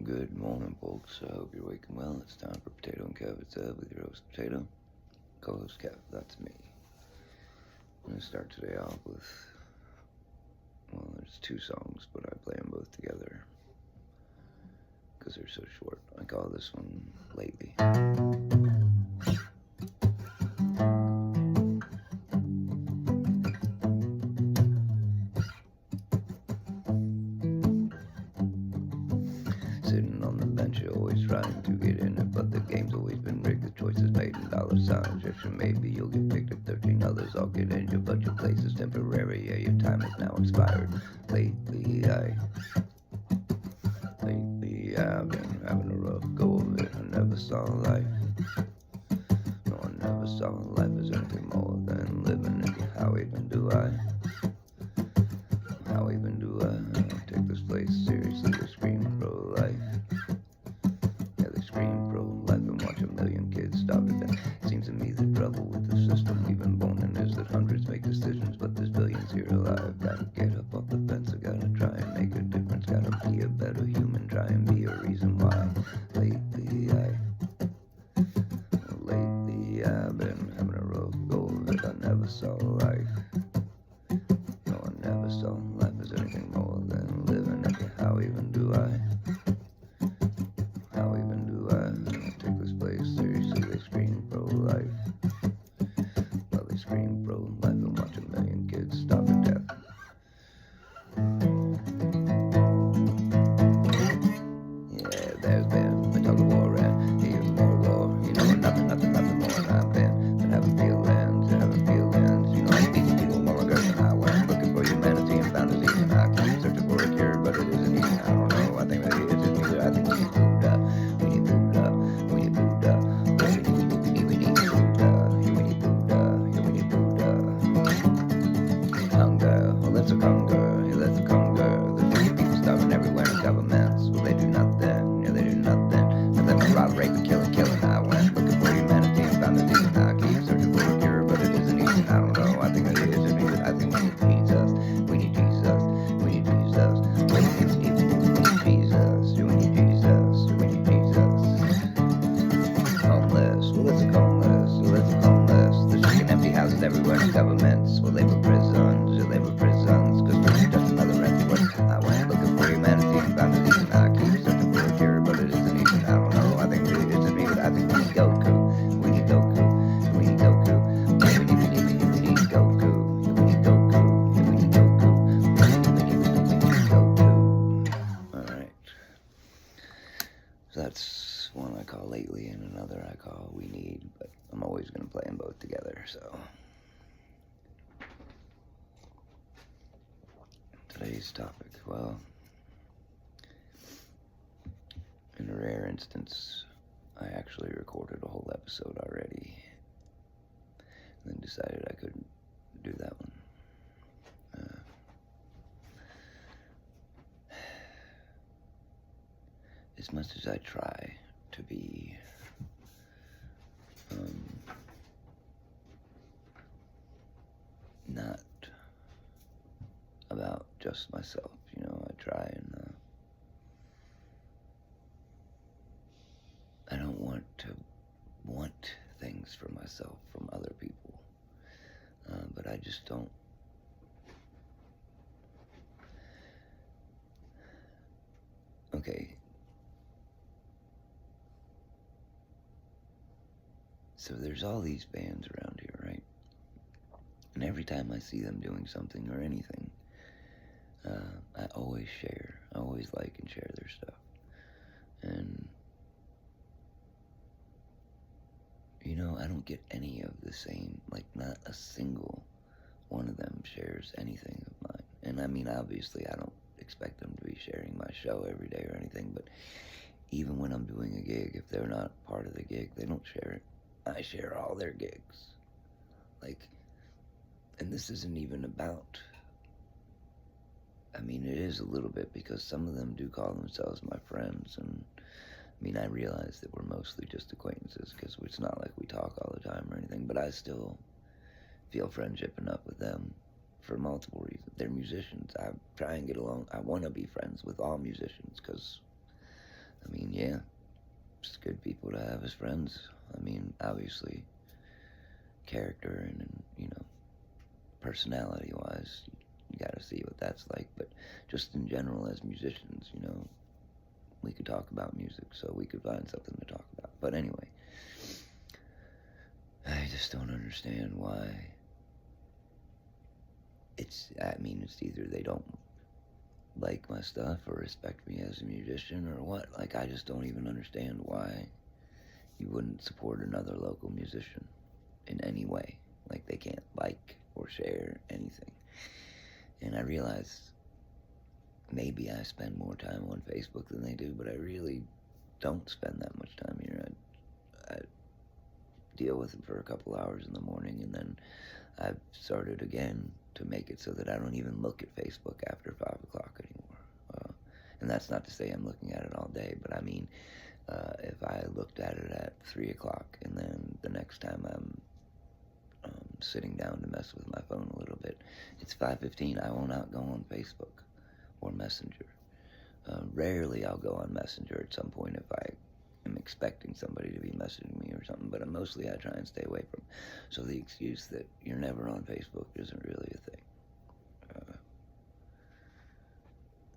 Good morning, folks. I hope you're waking well. It's time for Potato and Kev. It's Ed with your host, Potato. Co-host Kev, that's me. I'm going to start today off with, well, there's two songs, but I play them both together because they're so short. I call this one Lately. Sitting on the bench, you're always trying to get in it, but the game's always been rigged. The choices made in dollar signs. Yes, maybe you'll get picked if 13 others all get in you, but your place is temporary. Yeah, your time is now expired. Lately, I've been having a rough go of it. I never saw life. No, I never saw life as anything more than living it. How even do I? How even do I take this place seriously? They scream pro-life. Yeah, they scream pro-life and watch a million kids starve to death. Seems to me the trouble with the system we've been born in is that hundreds make decisions, but there's billions here alive. Gotta get up off the fence, I gotta try and make a difference. Gotta be a better human, try and be a reason why. Lately I've been having a rough go of it. I never saw life. No, I never saw life as anything more than living it. How even do I? How even do I take this place seriously? They scream pro-life. Well, they scream pro-life and watch a million kids starve to death. Yeah, there's been talk of war and even more war. You know, nothing more than I've been having feelings. You know, I beat people more aggressive than I went. Looking for humanity and found disease, and I keep searching for a cure, but it isn't easy. I don't know. I think maybe it's just me, but I think we need food up. We need food up. We need food up. We need food up. We need food up. We need food up. Hunger. Well, let's look hunger. Yeah, let's look hunger. There's people starving everywhere in governments. Well, they do nothing. Yeah, they do nothing. Nothing but rob, rape, and killing. I went looking for humanity and found the demon. I keep searching for a cure, but it isn't easy. I don't know. I think that it isn't easy. I think we need Jesus. We need Jesus. We need Jesus. We need Jesus. We need Jesus. We need Jesus. Homeless. Well, let's look homeless. Well, let's look homeless. There's freaking empty houses everywhere in governments. Well, they were prisons. Yeah, they were prisons. Cause there's just another empty one. I went looking for humanity and found the demon. I keep searching for a cure, but it isn't easy. I don't know. I think it isn't me, but I think we need Goku. We need Goku. We need Goku. We need Goku. We need Goku. We need Goku. We need Goku. Alright. So that's one I call Lately and another I call We Need, but I'm always going to play them both together, so. Today's topic, well, in a rare instance, I actually recorded a whole episode already, and then decided I couldn't do that one. As much as I try to be not about just myself, you know, I try and I don't want to want things for myself from other people, but I just don't. Okay. So there's all these bands around here, right? And every time I see them doing something or anything, I always share. I always like and share their stuff. And, you know, I don't get any of the same, like, not a single one of them shares anything of mine. And I mean, obviously, I don't expect them to be sharing my show every day or anything, but even when I'm doing a gig, if they're not part of the gig, they don't share it. I share all their gigs. Like, and this isn't even about, I mean, it is a little bit because some of them do call themselves my friends, and I mean, I realize that we're mostly just acquaintances because it's not like we talk all the time or anything, but I still feel friendship enough with them for multiple reasons. They're musicians. I try and get along. I want to be friends with all musicians because yeah, just good people to have as friends. I mean, obviously, character and personality-wise, you got to see what that's like. But just in general, as musicians, we could talk about music, so we could find something to talk about. But anyway, I just don't understand why. I mean, it's either they don't like my stuff or respect me as a musician or what. Like, I just don't even understand why you wouldn't support another local musician in any way. Like, they can't like or share anything. And I realize maybe I spend more time on Facebook than they do, but I really don't spend that much time here. I deal with it for a couple hours in the morning, and then I've started again to make it so that I don't even look at Facebook after 5 o'clock anymore. And that's not to say I'm looking at it all day, but I mean, if I looked at it at 3 o'clock, and then the next time I'm sitting down to mess with my phone a little bit, it's 5:15, I will not go on Facebook or Messenger. Rarely I'll go on Messenger at some point if I am expecting somebody to be messaging me or something, but mostly I try and stay away from. So the excuse that you're never on Facebook isn't really a thing.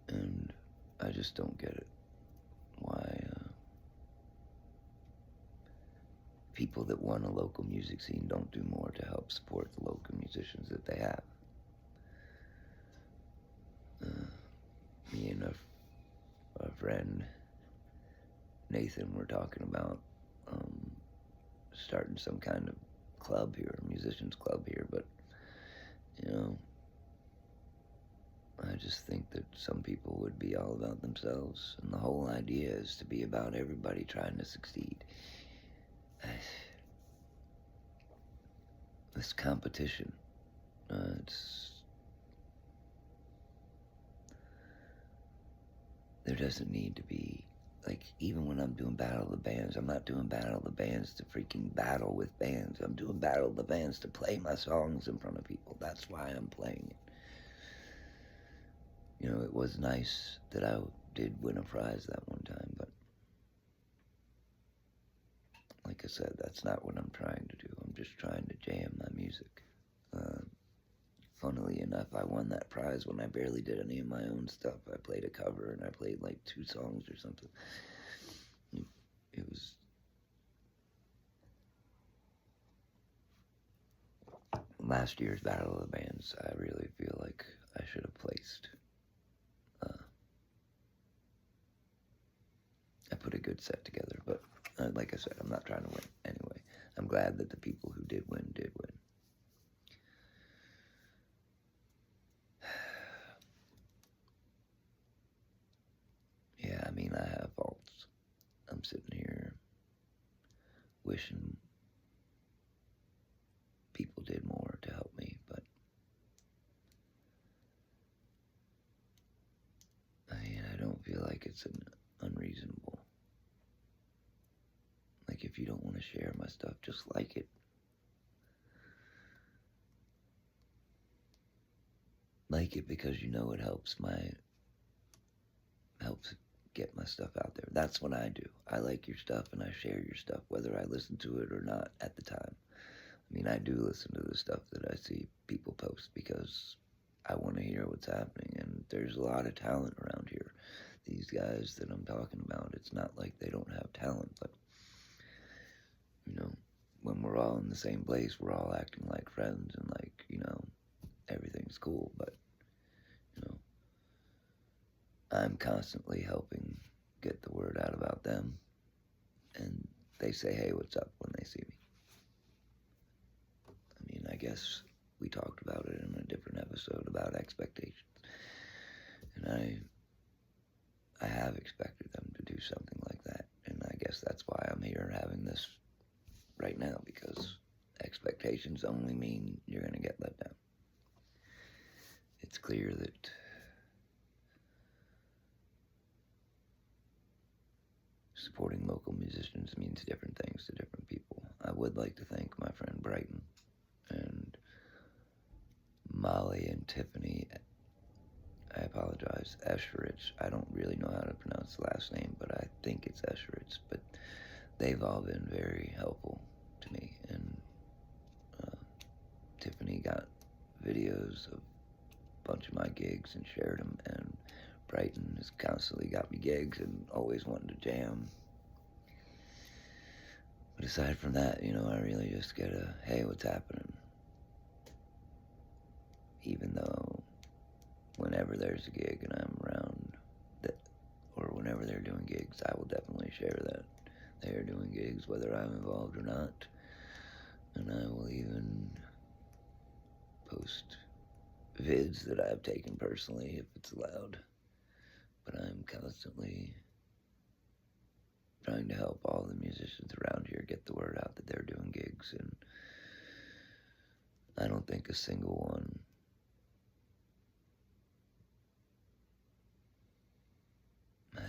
And I just don't get it. Why people that want a local music scene don't do more to help support the local musicians that they have. Me and a friend, Nathan, were talking about starting some kind of club here, musicians club here, but I just think that some people would be all about themselves, and the whole idea is to be about everybody trying to succeed. This competition, there doesn't need to be, like, even when I'm doing Battle of the Bands, I'm not doing Battle of the Bands to freaking battle with bands. I'm doing Battle of the Bands to play my songs in front of people. That's why I'm playing it. It was nice that I did win a prize that one time, but like I said, that's not what I'm trying to do. I'm just trying to jam my music. Funnily enough, I won that prize when I barely did any of my own stuff. I played a cover, and I played like 2 songs or something. It was... Last year's Battle of the Bands, I really feel like I should have placed. I put a good set together, but like I said, I'm not trying to win anyway. I'm glad that the people who did win did win. Yeah, I mean, I have faults. I'm sitting here wishing people did more to help me, but I don't feel like it's unreasonable. Like, if you don't want to share my stuff, just like it. Like it because it helps get my stuff out there. That's what I do. I like your stuff and I share your stuff, whether I listen to it or not at the time. I mean, I do listen to the stuff that I see people post because I want to hear what's happening, and there's a lot of talent around here. These guys that I'm talking about, it's not like they don't have talent, but when we're all in the same place, we're all acting like friends and like, everything's cool, but I'm constantly helping get the word out about them, and they say, hey, what's up, when they see me. I mean, I guess we talked about it in a different episode about expectations, and I have expected them to do something like that, and I guess that's why I'm here having this right now, because expectations only mean you're going to get let down. It's clear that supporting local musicians means different things to different people. I would like to thank my friend Brighton and Molly and Tiffany. I apologize, Escherich. I don't really know how to pronounce the last name, but I think it's Escherich. But they've all been very helpful to me. And Tiffany got videos of a bunch of my gigs and shared them. And Brighton has constantly got me gigs and always wanted to jam. But aside from that, I really just get a, hey, what's happening? Even though whenever there's a gig and I'm around, or whenever they're doing gigs, I will definitely share that they are doing gigs, whether I'm involved or not. And I will even post vids that I've taken personally if it's allowed. But I'm constantly trying to help all the musicians around here get the word out that they're doing gigs, and I don't think a single one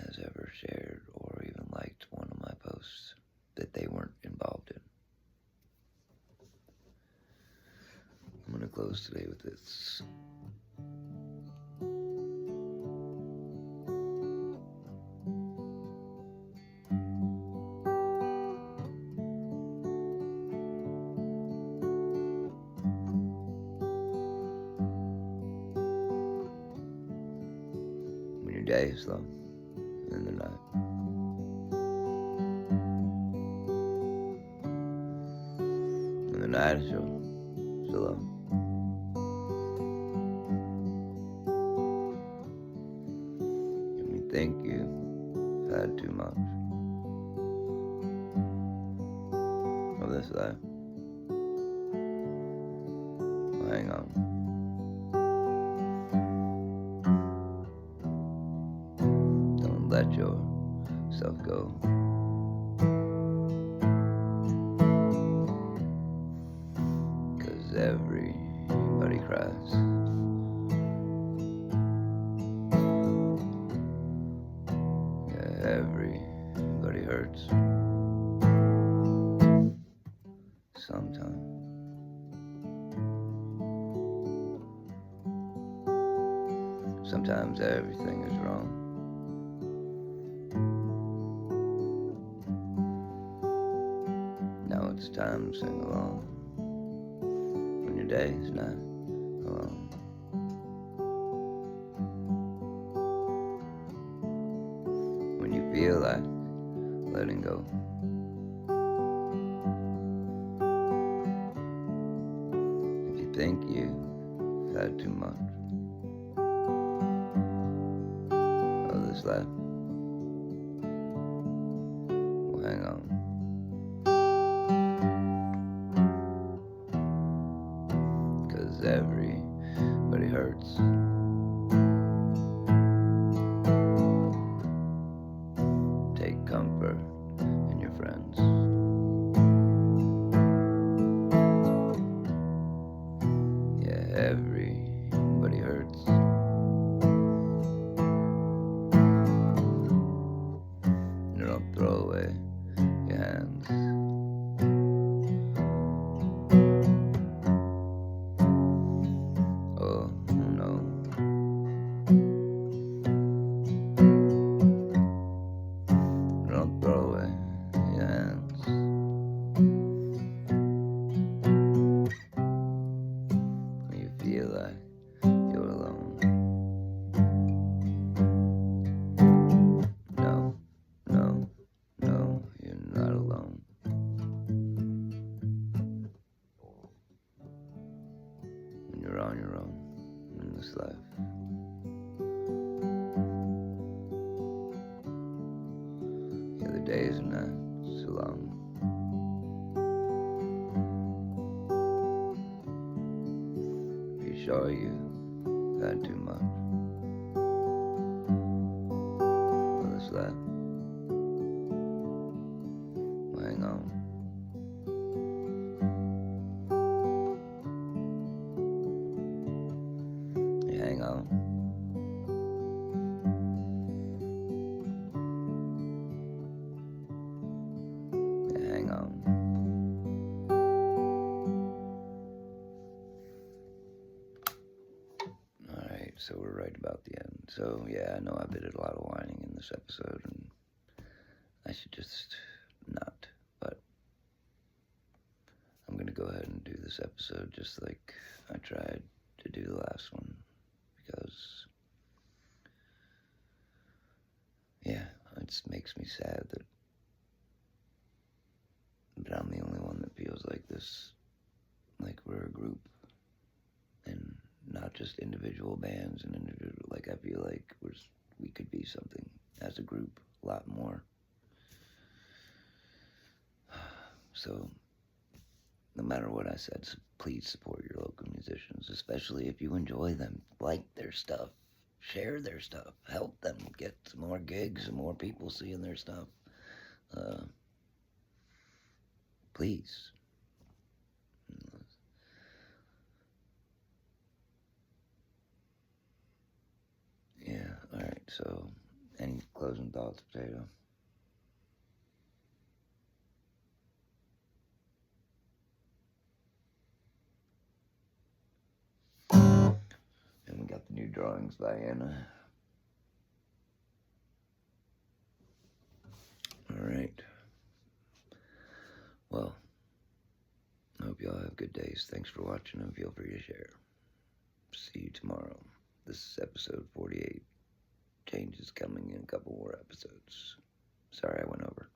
has ever shared or even liked one of my posts that they weren't involved in. I'm gonna close today with this. When your day is long and the night, and the night is so long, and you think you've had too much of this life. Well, hang on. Don't let yourself go. 'Cause everybody cries. Yeah, everybody hurts. Sometimes. Sometimes everything is wrong. Now it's time to sing along when your day is not alone. When you feel like letting go. If you think you've had too much of this life, well, hang on. 'Cause everybody hurts. Take comfort in your friends. Yeah, everybody hurts. And don't throw away your hands. Oh, no. Don't throw away your hands. When you feel like you're alone. No, no, no, you're not alone. When you're on your own in this life. Yeah, the days are not so long. Be sure you had too much of this life. Well, hang on. Yeah, hang on. Yeah, hang on. Alright, so we're right right about the end. So, yeah, I know I did a lot of whining in this episode, and I should just not. But I'm going to go ahead and do this episode just like I tried to do the last one. Because, yeah, it makes me sad that I'm the only one that feels like this. Like we're a group. And not just individual bands and individual, like I feel like we could be something as a group a lot more. So no matter what I said, please support your local musicians, especially if you enjoy them. Like their stuff, share their stuff, help them get some more gigs and more people seeing their stuff. Please. Yeah, alright, so any closing thoughts, Potato? And we got the new drawings by Anna. Alright. Well, I hope y'all have good days. Thanks for watching and feel free to share. See you tomorrow. This is episode 48. Changes coming in a couple more episodes. Sorry I went over.